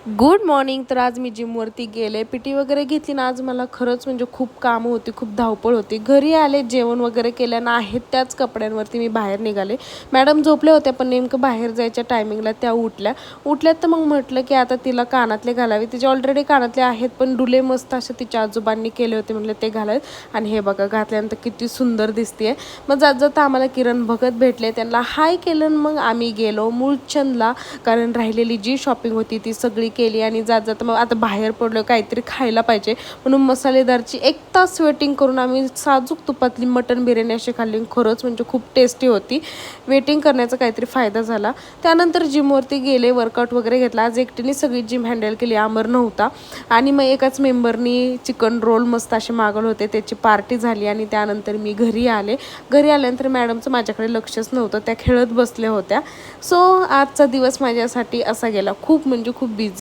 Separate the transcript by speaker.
Speaker 1: Good morning. तर आज मी जिमवरती गेले, पीटी वगैरे घेतली ना. आज मला खरंच म्हणजे खूप कामं होती, खूप धावपळ होती. घरी आले, जेवण वगैरे केलं ना, आहेत त्याच कपड्यांवरती मी बाहेर निघाले. मॅडम झोपले होत्या, पण नेमकं बाहेर जायच्या टायमिंगला त्या उठल्यात तर मग म्हटलं की आता तिला कानातले घालावे. तिचे ऑलरेडी कानातले आहेत, पण डुले मस्त असे तिच्या आजोबांनी केले होते, म्हटलं ते घालावेत. आणि हे बघा, घातल्यानंतर किती सुंदर दिसते. मग जात जाता आम्हाला किरण भगत भेटले, त्यांना हाय केलं. मग आम्ही गेलो मूळचंदला, कारण राहिलेली जी शॉपिंग होती ती सगळी केली. आणि जात जाता मग आता बाहेर पडलो, काहीतरी खायला पाहिजे म्हणून मसालेदारची 1 तास वेटिंग करून आम्ही साजूक तुपातली मटन बिर्याणी अशी खाल्ली. खरंच म्हणजे खूप टेस्टी होती. वेटिंग करण्याचा काहीतरी फायदा झाला. त्यानंतर जिमवरती गेले, वर्कआउट वगैरे घेतला. आज एकटीने सगळी जिम हँडल केली, अमर नव्हता. आणि मग एकाच मेंबरनी चिकन रोल मस्त असे मागवले होते, त्याची पार्टी झाली. आणि त्यानंतर मी घरी आल्यानंतर मॅडमचं माझ्याकडे लक्षच नव्हतं, त्या खेळत बसल्या होत्या. सो आजचा दिवस माझ्यासाठी असा गेला, खूप म्हणजे खूप बिझी.